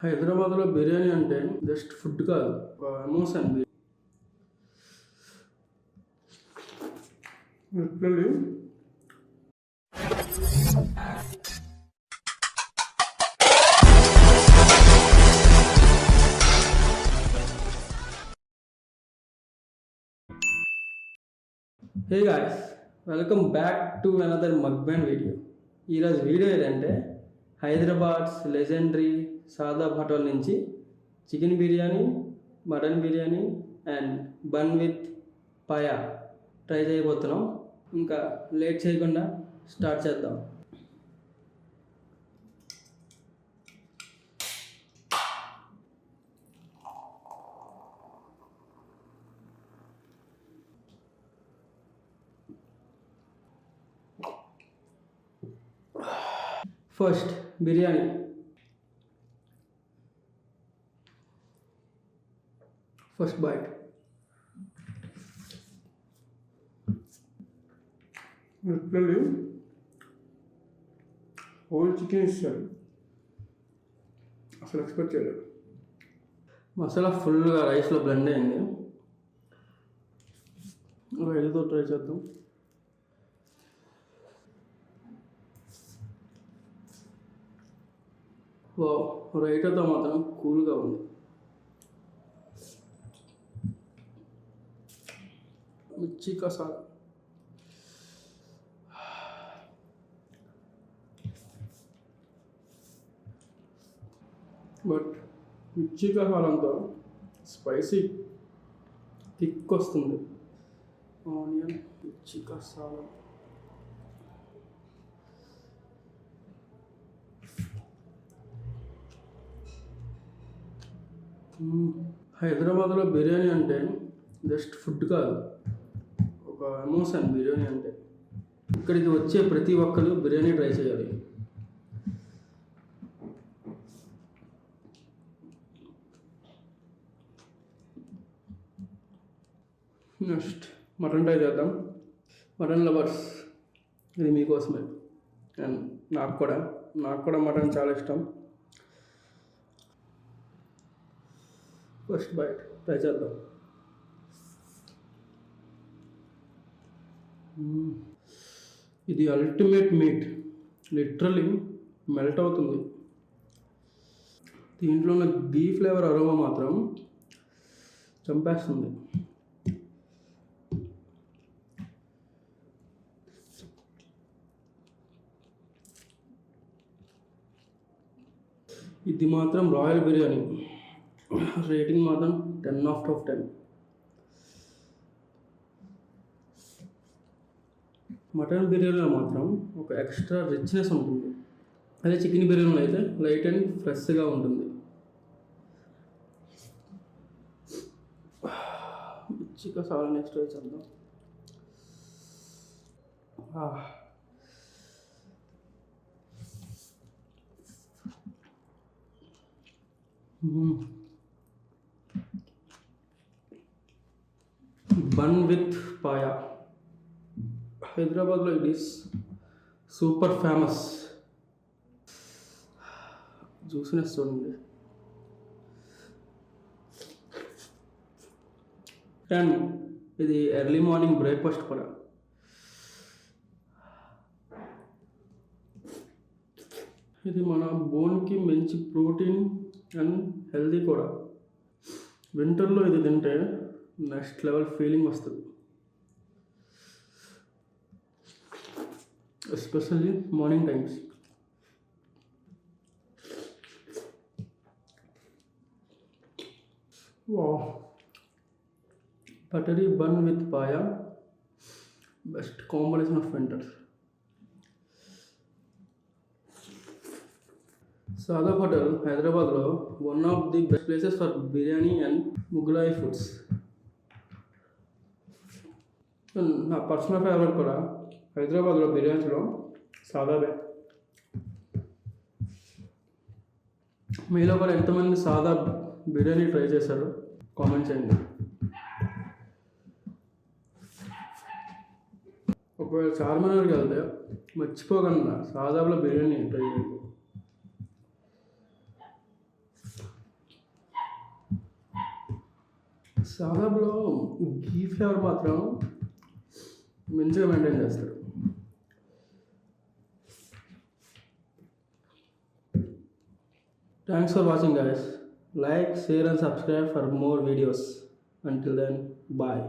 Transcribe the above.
హైదరాబాద్లో బిర్యానీ అంటే just food కాదు, ఒక emotion. Literally hey guys, welcome back to another mukbang video. ఈరోజు వీడియో ఏంటంటే హైదరాబాద్స్ లెజెండరీ సాదాబ్ హోటల్ నుంచి chicken biryani, mutton biryani and bun with paya try చేయబోతున్నాం. ఇంకా లేట్ చేయకుండా స్టార్ట్ చేద్దాం. First biryani. First bite. Literally whole chicken ఇస్తారు, అసలు ఎక్స్పెక్ట్ చేయలేదు. మసాలా ఫుల్గా రైస్లో బ్లెండ్ అయింది. రైస్తో ట్రై చేద్దాం. రైతాతో మాత్రం కూల్గా ఉంది. మిర్చి కసాల, బట్ మిర్చి కసాలంతో స్పైసీ థిక్ వస్తుంది. ఆనియన్, మిర్చి కసాల, హైదరాబాద్లో బిర్యానీ అంటే జస్ట్ ఫుడ్ కాదు, ఒక ఎమోషన్. బిర్యానీ అంటే ఇక్కడికి వచ్చే ప్రతి ఒక్కరు బిర్యానీ ట్రై చేయాలి. నెక్స్ట్ మటన్ ట్రై చేద్దాం. మటన్ లవర్స్, ఇది మీకోసమే అండ్ నాకు కూడా మటన్ చాలా ఇష్టం. ఫస్ట్ బైట్ ట్రై చేద్దాం. ఇది అల్టిమేట్ మీట్, లిటరలీ మెల్ట్ అవుతుంది. దీంట్లో ఉన్న గీ ఫ్లేవర్ అరోమా మాత్రం చంపేస్తుంది. ఇది మాత్రం రాయల్ బిర్యానీ. రేటింగ్ మాత్రం 10/10. మటన్ బిర్యానీలో మాత్రం ఒక ఎక్స్ట్రా రిచ్నెస్ ఉంటుంది. అదే చికెన్ బిర్యానీలో అయితే లైట్ అండ్ ఫ్రెష్గా ఉంటుంది. మిర్చి కసాల నెక్స్ట్ చేద్దాం. Bun with paya. హైదరాబాద్లో ఇట్ ఈస్ సూపర్ ఫేమస్. జ్యూసినెస్ చూడండి. అండ్ ఇది ఎర్లీ మార్నింగ్ బ్రేక్ఫాస్ట్ కూడా. ఇది మన బోన్కి మంచి ప్రోటీన్ అండ్ హెల్దీ కూడా. వింటర్లో ఇది తింటే నెక్స్ట్ లెవెల్ ఫీలింగ్ వస్తుంది, especially morning times. Wow, buttery bun with paya, best combination of winters. Shadab hotel హైదరాబాద్లో one of the best places for biryani and Mughlai foods. నా పర్సనల్ ఫేవరెట్ కూడా హైదరాబాద్లో బిర్యానీలో సాదాబే. మీలో కూడా ఎంతమంది సాదాబ్ బిర్యానీ ట్రై చేశారో కామెంట్ చేయండి. ఒకవేళ చార్మినార్కి వెళ్తే మర్చిపోకుండా సాదాబ్లో బిర్యానీ ట్రై చేయండి. సాదాబ్లో గీ ఫ్లేవర్ మాత్రం మంచిగా మెయింటైన్ చేస్తాడు. Thanks for watching guys. Like, share and subscribe for more videos. Until then, bye.